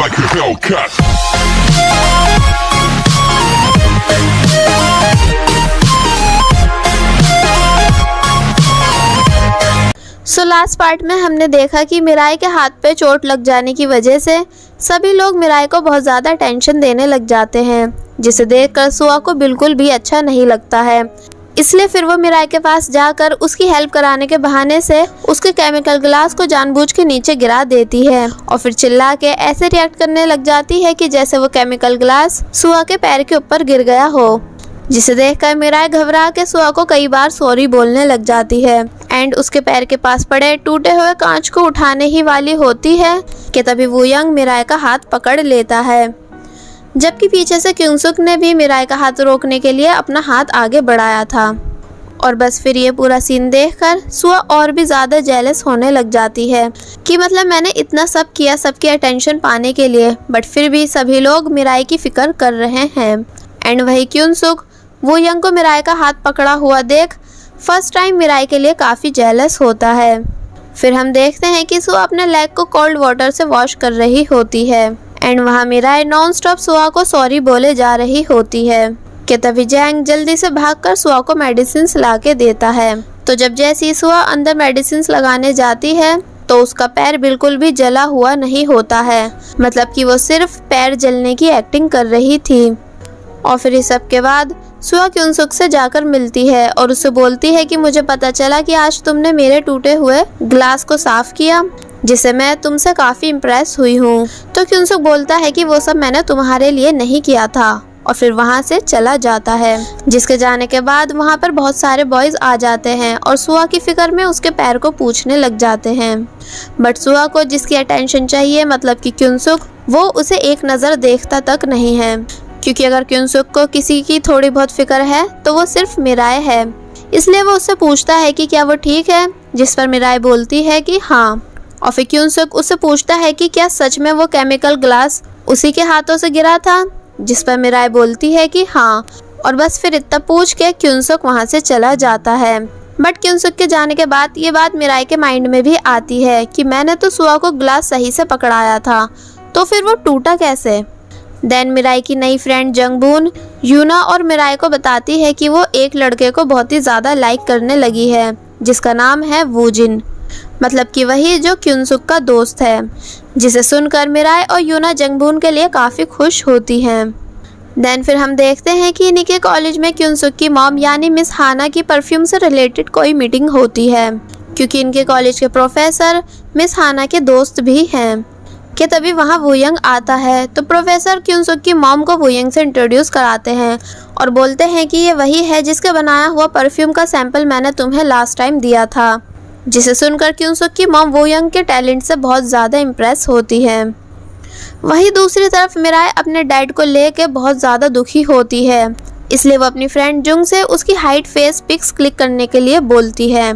like a Hellcat. Last part में हमने देखा कि मिराई के हाथ पे चोट लग जाने की वजह से सभी लोग मिराई को बहुत ज़्यादा टेंशन देने लग जाते हैं, जिसे देखकर सुआ को बिल्कुल भी अच्छा नहीं लगता है। इसलिए फिर वो मिराई के पास जाकर उसकी हेल्प कराने के बहाने से उसके केमिकल ग्लास को जानबूझ के नीचे गिरा देती है और फिर चिल्ला के ऐसे रिएक्ट करने लग जाती है कि जैसे वो केमिकल ग्लास सुआ के पैर के ऊपर गिर गया हो, जिसे देखकर मिराई घबरा के सुआ को कई बार सॉरी बोलने लग जाती है एंड उसके पैर के पास पड़े टूटे हुए कांच को उठाने ही वाली होती है कि तभी वू यंग मिराई का हाथ पकड़ लेता है, जबकि पीछे से क्योंसुक ने भी मिराई का हाथ रोकने के लिए अपना हाथ आगे बढ़ाया था। और बस फिर ये पूरा सीन देखकर सुआ और भी ज़्यादा जेलस होने लग जाती है कि मतलब मैंने इतना सब किया सबकी अटेंशन पाने के लिए, बट फिर भी सभी लोग मिराई की फिक्र कर रहे हैं। एंड वही क्योंसुक वू यंग को मिराई का हाथ पकड़ा हुआ देख फर्स्ट टाइम मिराई के लिए काफ़ी जेलस होता है। फिर हम देखते हैं कि सुआ अपने लेग को कोल्ड वाटर से वॉश कर रही होती है एंड वहाँ मिराई नॉन स्टॉप सुआ को सॉरी बोले जा रही होती है कि तभी जैंग जल्दी से भागकर सुआ को मेडिसिन ला के देता है। तो जब जैसी सुआ अंदर मेडिसिन लगाने जाती है तो उसका पैर बिल्कुल भी जला हुआ नहीं होता है, मतलब कि वो सिर्फ पैर जलने की एक्टिंग कर रही थी। और फिर इस सब के बाद सुआ क्योंसुक से जाकर मिलती है और उससे बोलती है कि मुझे पता चला कि आज तुमने मेरे टूटे हुए ग्लास को साफ किया, जिसे मैं तुमसे काफ़ी इम्प्रेस हुई हूँ। तो क्योंसुक बोलता है कि वो सब मैंने तुम्हारे लिए नहीं किया था और फिर वहाँ से चला जाता है, जिसके जाने के बाद वहाँ पर बहुत सारे बॉयज़ आ जाते हैं और सुआ की फिक्र में उसके पैर को पूछने लग जाते हैं। बट सुआ को जिसकी अटेंशन चाहिए, मतलब कि क्योंसुक, वो उसे एक नज़र देखता तक नहीं है, क्योंकि अगर क्योंसुक को किसी की थोड़ी बहुत फिक्र है तो वो सिर्फ मिराई है। इसलिए वो उससे पूछता है कि क्या वो ठीक है, जिस पर मिराई बोलती है कि हाँ। और फिर क्योंसुक उससे पूछता है कि क्या सच में वो केमिकल ग्लास उसी के हाथों से गिरा था, जिस पर मिराई बोलती है कि हाँ। और बस फिर इतना पूछ के क्योंसुक वहाँ से चला जाता है। बट क्योंसुक के जाने के बाद ये बात मिराई के माइंड में भी आती है कि मैंने तो सुआ को ग्लास सही से पकड़ाया था, तो फिर वो टूटा कैसे। देन मिराई की नई फ्रेंड जंगबून यूना और मिराई को बताती है कि वो एक लड़के को बहुत ही ज़्यादा लाइक करने लगी है, जिसका नाम है वूजिन, मतलब कि वही जो क्योंसुक का दोस्त है। जिसे सुनकर मिराई और यूना जंगबून के लिए काफ़ी खुश होती हैं। देन फिर हम देखते हैं कि इन्हीं के कॉलेज में क्योंसुक की मॉम यानी मिस हाना की परफ्यूम से रिलेटेड कोई मीटिंग होती है, क्योंकि इनके कॉलेज के प्रोफेसर मिस हाना के दोस्त भी हैं। कि तभी वहाँ वू यंग आता है तो प्रोफेसर क्योंसुक की मॉम को वू यंग से इंट्रोड्यूस कराते हैं और बोलते हैं कि ये वही है जिसके बनाया हुआ परफ्यूम का सैंपल मैंने तुम्हें लास्ट टाइम दिया था। जिसे सुनकर क्योंसुक की मॉम वू यंग के टैलेंट से बहुत ज़्यादा इम्प्रेस होती है। वहीं दूसरी तरफ मिराई अपने डैड को लेके बहुत ज़्यादा दुखी होती है, इसलिए वो अपनी फ्रेंड जुंग से उसकी हाइड फेस पिक्स क्लिक करने के लिए बोलती है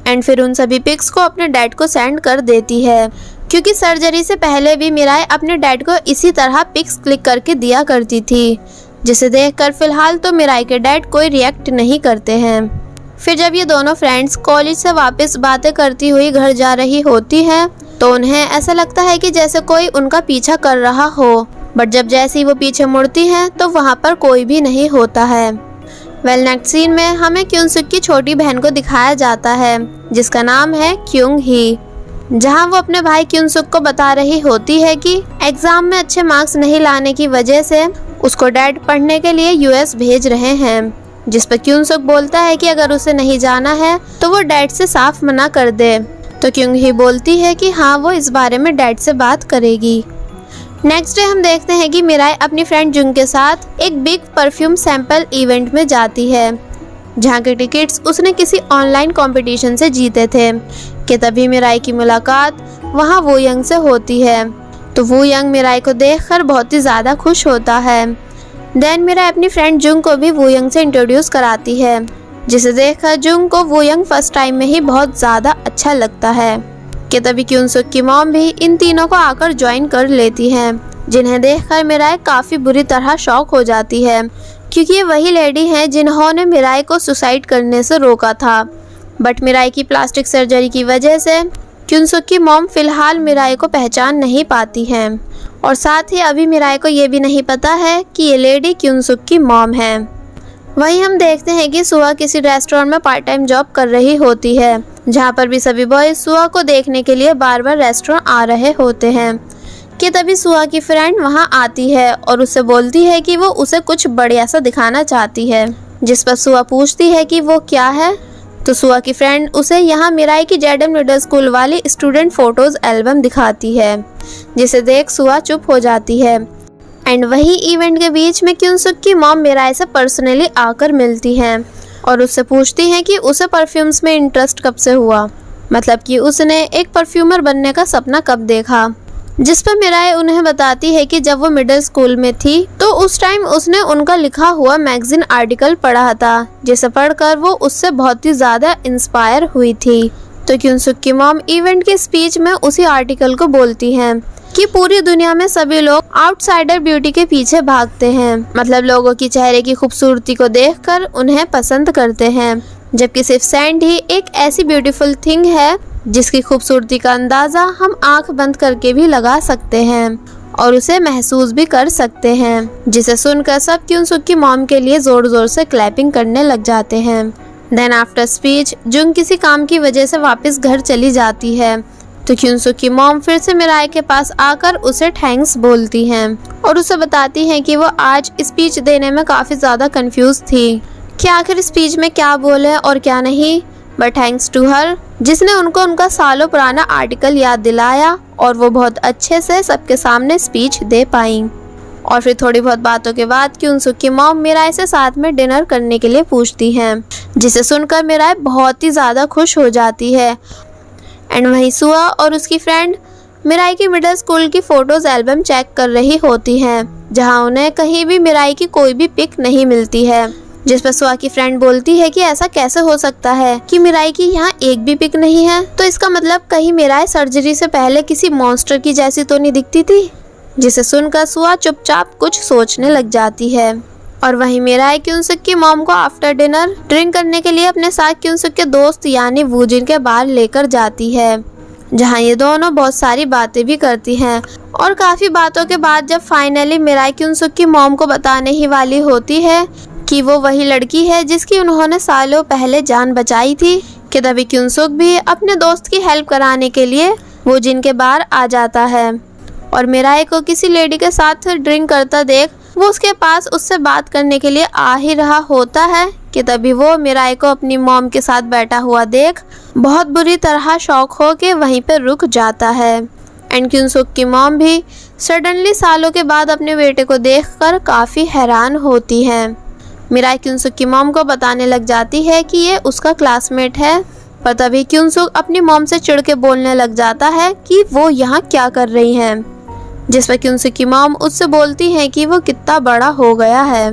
एंड फिर उन सभी पिक्स को अपने डैड को सेंड कर देती है, क्योंकि सर्जरी से पहले भी मिराई अपने डैड को इसी तरह पिक्स क्लिक करके दिया करती थी, जिसे देखकर फिलहाल तो मिराई के डैड कोई रिएक्ट नहीं करते हैं। फिर जब ये दोनों फ्रेंड्स कॉलेज से वापस बातें करती हुई घर जा रही होती हैं तो उन्हें ऐसा लगता है कि जैसे कोई उनका पीछा कर रहा हो, बट जब जैसे ही वो पीछे मुड़ती हैं तो वहाँ पर कोई भी नहीं होता है। वेल नेक्स्ट सीन में हमें क्योंसुक की छोटी बहन को दिखाया जाता है, जिसका नाम है क्योंग ही, जहां वो अपने भाई क्योंसुक को बता रही होती है कि एग्जाम में अच्छे मार्क्स नहीं लाने की वजह से उसको डैड पढ़ने के लिए यूएस भेज रहे हैं। जिस पर क्योंसुक बोलता है कि अगर उसे नहीं जाना है तो वो डैड से साफ मना कर दे। तो क्योंग ही बोलती है कि हाँ, वो इस बारे में डैड से बात करेगी। नेक्स्ट डे हम देखते हैं कि मिराई अपनी फ्रेंड जुंग के साथ एक बिग परफ्यूम सैंपल इवेंट में जाती है, जहाँ के टिकट्स उसने किसी ऑनलाइन कंपटीशन से जीते थे। कि तभी मिराई की मुलाकात वहाँ वू यंग से होती है, तो वू यंग मिराई को देखकर बहुत ही ज़्यादा खुश होता है। देन मिराई अपनी फ्रेंड जुंग को भी वू यंग से इंट्रोड्यूस कराती है, जिसे देखकर जुंग को वू यंग फर्स्ट टाइम में ही बहुत ज़्यादा अच्छा लगता है। कि तभी क्योंसुक की मॉम भी इन तीनों को आकर ज्वाइन कर लेती हैं, जिन्हें देखकर मिराई काफ़ी बुरी तरह शॉक हो जाती है, क्योंकि ये वही लेडी हैं जिन्होंने मिराई को सुसाइड करने से रोका था। बट मिराई की प्लास्टिक सर्जरी की वजह से क्योंसुक की मॉम फिलहाल मिराई को पहचान नहीं पाती हैं और साथ ही अभी मिराई को ये भी नहीं पता है कि ये लेडी क्यूनसुक की मॉम है। वहीं हम देखते हैं कि सुआ किसी रेस्टोरेंट में पार्ट टाइम जॉब कर रही होती है, जहाँ पर भी सभी बॉयज सुआ को देखने के लिए बार बार रेस्टोरेंट आ रहे होते हैं कि तभी सुआ की फ्रेंड वहाँ आती है और उससे बोलती है कि वो उसे कुछ बढ़िया सा दिखाना चाहती है, जिस पर सुआ पूछती है कि वो क्या है। तो सुआ की फ्रेंड उसे यहाँ मिराई की जेडम मिडिल स्कूल वाली स्टूडेंट फोटोज एल्बम दिखाती है, जिसे देख सुआ चुप हो जाती है। एंड वही इवेंट के बीच में क्यूनसुक की मॉम मिराई से पर्सनली आकर मिलती हैं और उससे पूछती हैं कि उसे परफ्यूम्स में इंटरेस्ट कब से हुआ, मतलब कि उसने एक परफ्यूमर बनने का सपना कब देखा। जिस पर मिराई उन्हें बताती है कि जब वो मिडिल स्कूल में थी तो उस टाइम उसने उनका लिखा हुआ मैगजीन आर्टिकल पढ़ा था, जिसे पढ़कर वो उससे बहुत ही ज़्यादा इंस्पायर हुई थी। तो क्यूनसुक की मॉम इवेंट की स्पीच में उसी आर्टिकल को बोलती हैं कि पूरी दुनिया में सभी लोग आउटसाइडर ब्यूटी के पीछे भागते हैं, मतलब लोगों की चेहरे की खूबसूरती को देखकर उन्हें पसंद करते हैं, जबकि सिर्फ सैंड ही एक ऐसी ब्यूटीफुल थिंग है जिसकी खूबसूरती का अंदाज़ा हम आंख बंद करके भी लगा सकते हैं और उसे महसूस भी कर सकते हैं। जिसे सुनकर सब क्यूनसुक की मॉम के लिए जोर जोर से क्लैपिंग करने लग जाते हैं। देन आफ्टर स्पीच जुंग किसी काम की वजह से वापस घर चली जाती है, तो क्यूनसुक की मॉम फिर से मिराई के पास आकर उसे थैंक्स बोलती हैं और उसे बताती हैं कि वो आज स्पीच देने में काफ़ी ज़्यादा कंफ्यूज थी कि आखिर स्पीच में क्या बोले और क्या नहीं, बट थैंक्स टू हर जिसने उनको उनका सालों पुराना आर्टिकल याद दिलाया और वो बहुत अच्छे से सबके सामने स्पीच दे पाई। और फिर थोड़ी बहुत बातों के बाद क्यूनसुक की मॉम मिराई से साथ में डिनर करने के लिए पूछती हैं, जिसे सुनकर मिराई बहुत ही ज़्यादा खुश हो जाती है। एंड वहीं सुआ और उसकी फ्रेंड मिराई की मिडिल स्कूल की फ़ोटोज़ एल्बम चेक कर रही होती हैं, जहां उन्हें कहीं भी मिराई की कोई भी पिक नहीं मिलती है। जिस पर सुआ की फ्रेंड बोलती है कि ऐसा कैसे हो सकता है कि मिराई की यहाँ एक भी पिक नहीं है, तो इसका मतलब कहीं मिराई सर्जरी से पहले किसी मॉन्स्टर की जैसी तो नहीं दिखती थी। जिसे सुनकर सुआ चुपचाप कुछ सोचने लग जाती है। और वहीं मिराई क्यूनसुक की मॉम को आफ्टर डिनर ड्रिंक करने के लिए अपने साथ क्यूनसुक के दोस्त यानी वूजिन के बार लेकर जाती है, जहाँ ये दोनों बहुत सारी बातें भी करती हैं। और काफ़ी बातों के बाद जब फाइनली मिराई क्यूनसुक की मॉम को बताने ही वाली होती है कि वो वही लड़की है जिसकी उन्होंने सालों पहले जान बचाई थी, कि तभी क्यूनसुक भी अपने दोस्त की हेल्प कराने के लिए वूजिन के बार आ जाता है। और मिराई को किसी लेडी के साथ ड्रिंक करता देख वो उसके पास उससे बात करने के लिए आ ही रहा होता है कि तभी वो मिराई को अपनी मॉम के साथ बैठा हुआ देख बहुत बुरी तरह शॉक हो के वहीं पर रुक जाता है। एंड क्यूनसुक की मॉम भी सडनली सालों के बाद अपने बेटे को देखकर काफ़ी हैरान होती है। मिराई क्यूनसुक की मॉम को बताने लग जाती है कि ये उसका क्लासमेट है, पर तभी क्यूनसुक अपनी मॉम से चिढ़ के बोलने लग जाता है कि वो यहाँ क्या कर रही हैं, जिस पर क्यूनसुक की मॉम उससे बोलती है कि वो कितना बड़ा हो गया है।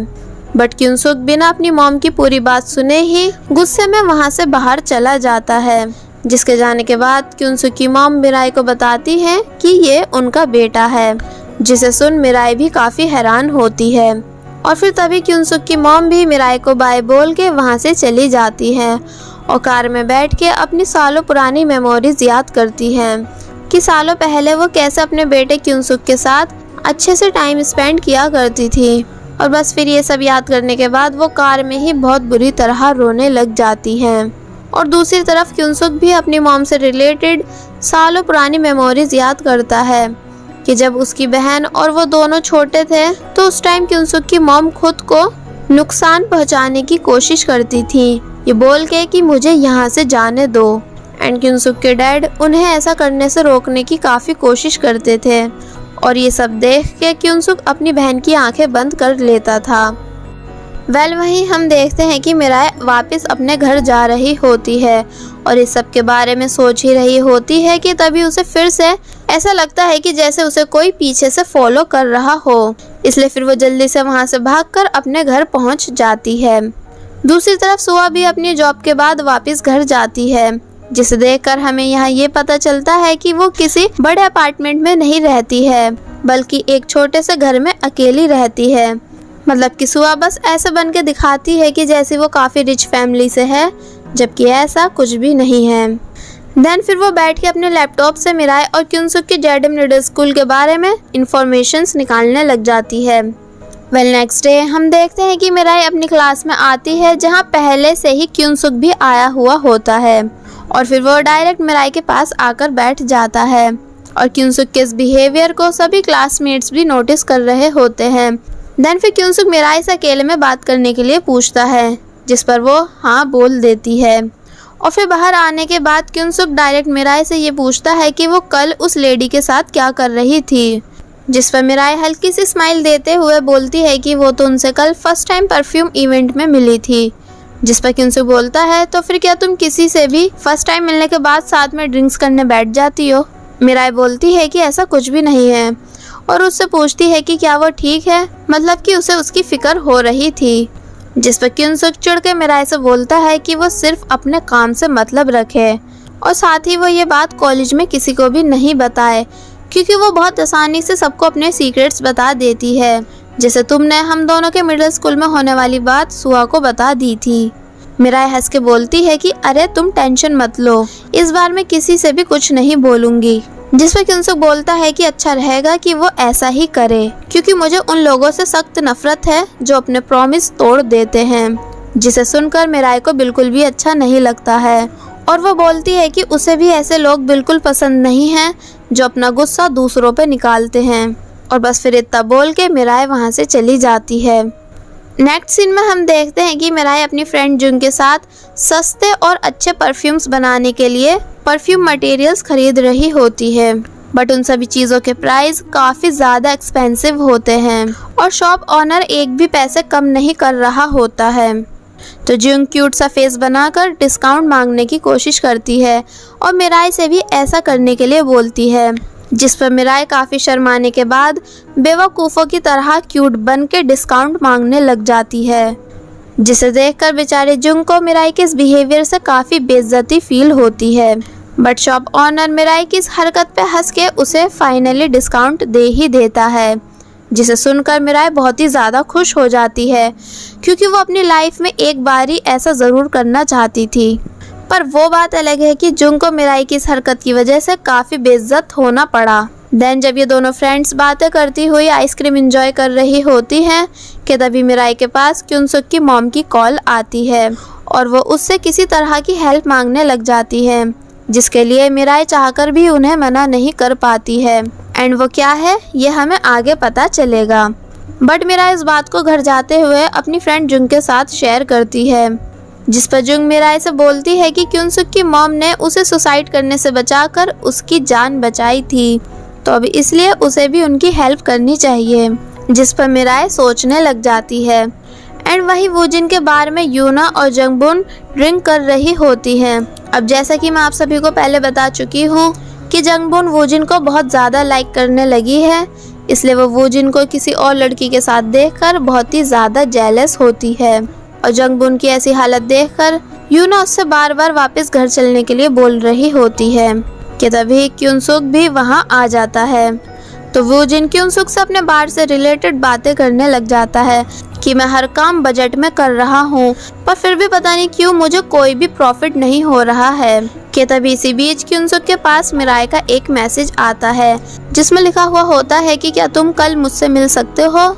बट क्यूनसुक बिना अपनी मॉम की पूरी बात सुने ही गुस्से में वहाँ से बाहर चला जाता है, जिसके जाने के बाद क्यूनसुक की मॉम मिराई को बताती है कि ये उनका बेटा है, जिसे सुन मिराई भी काफ़ी हैरान होती है। और फिर तभी क्यूनसुक की मॉम भी मिराई को बाय बोल के वहाँ से चली जाती है और कार में बैठ के अपनी सालों पुरानी मेमोरीज याद करती हैं कि सालों पहले वो कैसे अपने बेटे क्यूनसुक के साथ अच्छे से टाइम स्पेंड किया करती थी। और बस फिर ये सब याद करने के बाद वो कार में ही बहुत बुरी तरह रोने लग जाती हैं। और दूसरी तरफ क्यूनसुक भी अपनी मॉम से रिलेटेड सालों पुरानी मेमोरीज याद करता है कि जब उसकी बहन और वो दोनों छोटे थे तो उस टाइम क्यूनसुक की मॉम खुद को नुकसान पहुंचाने की कोशिश करती थी, ये बोल के कि मुझे यहाँ से जाने दो। एंड क्यूनसुक के डैड उन्हें ऐसा करने से रोकने की काफ़ी कोशिश करते थे और ये सब देख के क्यूनसुक अपनी बहन की आंखें बंद कर लेता था। वहीं हम देखते हैं कि मिराई वापस अपने घर जा रही होती है और इस सब के बारे में सोच ही रही होती है कि तभी उसे फिर से ऐसा लगता है कि जैसे उसे कोई पीछे से फॉलो कर रहा हो, इसलिए फिर वो जल्दी से वहाँ से भागकर अपने घर पहुँच जाती है। दूसरी तरफ सुआ भी अपनी जॉब के बाद वापस घर जाती है, जिसे देखकर हमें यहाँ ये पता चलता है कि वो किसी बड़े अपार्टमेंट में नहीं रहती है, बल्कि एक छोटे से घर में अकेली रहती है। मतलब कि सुआ बस ऐसे बन के दिखाती है कि जैसे वो काफ़ी रिच फैमिली से है, जबकि ऐसा कुछ भी नहीं है। देन फिर वो बैठ के अपने लैपटॉप से मिराई और क्यूनसुक के जेडएम मिडिल स्कूल के बारे में इंफॉर्मेशंस निकालने लग जाती है। वेल नेक्स्ट डे हम देखते हैं कि मिराई अपनी क्लास में आती है, जहाँ पहले से ही क्यूनसुक भी आया हुआ होता है और फिर वो डायरेक्ट मिराई के पास आकर बैठ जाता है और क्यूनसुक के इस बिहेवियर को सभी क्लासमेट्स भी नोटिस कर रहे होते हैं। देन फिर क्यूनसुक मिराई से अकेले में बात करने के लिए पूछता है, जिस पर वो हाँ बोल देती है और फिर बाहर आने के बाद क्यूनसुक डायरेक्ट मिराई से ये पूछता है कि वो कल उस लेडी के साथ क्या कर रही थी, जिस पर मिराई हल्की सी स्माइल देते हुए बोलती है कि वो तो उनसे कल फर्स्ट टाइम परफ्यूम इवेंट में मिली थी। जिस पर क्यूनसुक बोलता है, तो फिर क्या तुम किसी से भी फर्स्ट टाइम मिलने के बाद साथ में ड्रिंक्स करने बैठ जाती हो? मिराई बोलती है कि ऐसा कुछ भी नहीं है और उससे पूछती है कि क्या वो ठीक है, मतलब कि उसे उसकी फिक्र हो रही थी। जिस पर क्यूनसुक चिढ़ के मिराई से बोलता है कि वो सिर्फ अपने काम से मतलब रखे और साथ ही वो ये बात कॉलेज में किसी को भी नहीं बताए, क्योंकि वो बहुत आसानी से सबको अपने सीक्रेट्स बता देती है, जैसे तुमने हम दोनों के मिडिल स्कूल में होने वाली बात सुआ को बता दी थी। मिराई हंस के बोलती है कि अरे तुम टेंशन मत लो, इस बार मैं किसी से भी कुछ नहीं बोलूंगी। जिस पर क्यूनसुक बोलता है कि अच्छा रहेगा कि वो ऐसा ही करे, क्योंकि मुझे उन लोगों से सख्त नफरत है जो अपने प्रॉमिस तोड़ देते हैं। जिसे सुनकर मिराई को बिल्कुल भी अच्छा नहीं लगता है और वो बोलती है कि उसे भी ऐसे लोग बिल्कुल पसंद नहीं हैं जो अपना गुस्सा दूसरों पे निकालते हैं। और बस फिर इतना बोल के मिराई वहाँ से चली जाती है। नेक्स्ट सीन में हम देखते हैं कि मिराई अपनी फ्रेंड जुंग के साथ सस्ते और अच्छे परफ्यूम्स बनाने के लिए परफ्यूम मटेरियल्स खरीद रही होती है, बट उन सभी चीज़ों के प्राइस काफ़ी ज़्यादा एक्सपेंसिव होते हैं और शॉप ऑनर एक भी पैसे कम नहीं कर रहा होता है। तो जुंग क्यूट सा फेस बनाकर डिस्काउंट मांगने की कोशिश करती है और मिराई से भी ऐसा करने के लिए बोलती है, जिस पर मिराई काफ़ी शर्माने के बाद बेवकूफ़ों की तरह क्यूट बन के डिस्काउंट मांगने लग जाती है, जिसे देखकर बेचारे जुंग को मिराई के इस बिहेवियर से काफ़ी बेइज्जती फील होती है। बट शॉप ऑनर मिराई की इस हरकत पे हंस के उसे फाइनली डिस्काउंट दे ही देता है, जिसे सुनकर मिराई बहुत ही ज़्यादा खुश हो जाती है, क्योंकि वो अपनी लाइफ में एक बार ही ऐसा ज़रूर करना चाहती थी। पर वो बात अलग है कि जुंग को मिराई की इस हरकत की वजह से काफ़ी बेइज्जत होना पड़ा। देन जब ये दोनों फ्रेंड्स बातें करती हुई आइसक्रीम एंजॉय कर रही होती हैं कि तभी मिराई के पास क्यूनसुक की मॉम की कॉल आती है और वो उससे किसी तरह की हेल्प मांगने लग जाती है, जिसके लिए मिराई चाहकर भी उन्हें मना नहीं कर पाती है। एंड वो क्या है ये हमें आगे पता चलेगा। बट मिराई इस बात को घर जाते हुए अपनी फ्रेंड जुंग के साथ शेयर करती है, जिस पर जुंग मिराई से बोलती है कि क्यूनसुक की मॉम ने उसे सुसाइड करने से बचाकर उसकी जान बचाई थी, तो अब इसलिए उसे भी उनकी हेल्प करनी चाहिए। जिस पर मिराई सोचने लग जाती है। एंड वही वूजिन के बार में यूना और जंगबुन ड्रिंक कर रही होती हैं। अब जैसा कि मैं आप सभी को पहले बता चुकी हूँ कि जंगबुन वूजिन को बहुत ज़्यादा लाइक करने लगी है, इसलिए वो वूजिन को किसी और लड़की के साथ देखकर बहुत ही ज़्यादा जेलस होती है और जंगबुन की ऐसी हालत देखकर यूना उससे बार बार वापस घर चलने के लिए बोल रही होती है कि तभी क्यूनसुक भी वहाँ आ जाता है। तो वूजिन क्यूनसुक से अपने बार से रिलेटेड बातें करने लग जाता है कि मैं हर काम बजट में कर रहा हूँ, पर फिर भी पता नहीं क्यों मुझे कोई भी प्रॉफिट नहीं हो रहा है। कि तभी इसी बीच क्यूनसुक के पास मिराई का एक मैसेज आता है, जिसमें लिखा हुआ होता है कि क्या तुम कल मुझसे मिल सकते हो,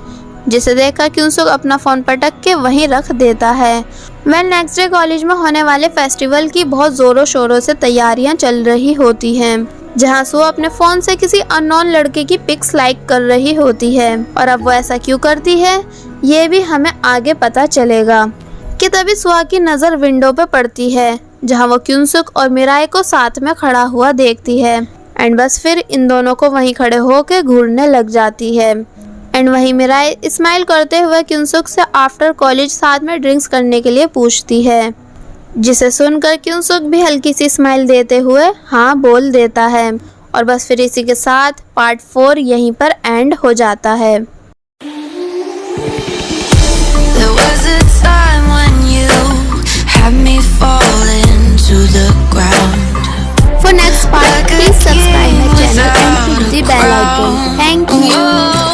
जिसे देखकर क्यूनसुक अपना फ़ोन पटक के वहीं रख देता है। वेल नेक्स्ट डे कॉलेज में होने वाले फेस्टिवल की बहुत ज़ोरों शोरों से तैयारियां चल रही होती हैं, जहां सो अपने फ़ोन से किसी अननोन लड़के की पिक्स लाइक कर रही होती है। और अब वो ऐसा क्यों करती है ये भी हमें आगे पता चलेगा। कि तभी सुआ की नज़र विंडो पे पड़ती है, जहां वो क्यूनसुक और मिराई को साथ में खड़ा हुआ देखती है। एंड बस फिर इन दोनों को वहीं खड़े होकर घूरने लग जाती है। एंड वहीं मिराई स्माइल करते हुए क्यूनसुक से आफ्टर कॉलेज साथ में ड्रिंक्स करने के लिए पूछती है, जिसे सुनकर क्यूनसुक भी हल्की सी स्माइल देते हुए हाँ बोल देता है। और बस फिर इसी के साथ पार्ट 4 यहीं पर एंड हो जाता है। For next part, please subscribe my channel and hit the bell icon. Thank you.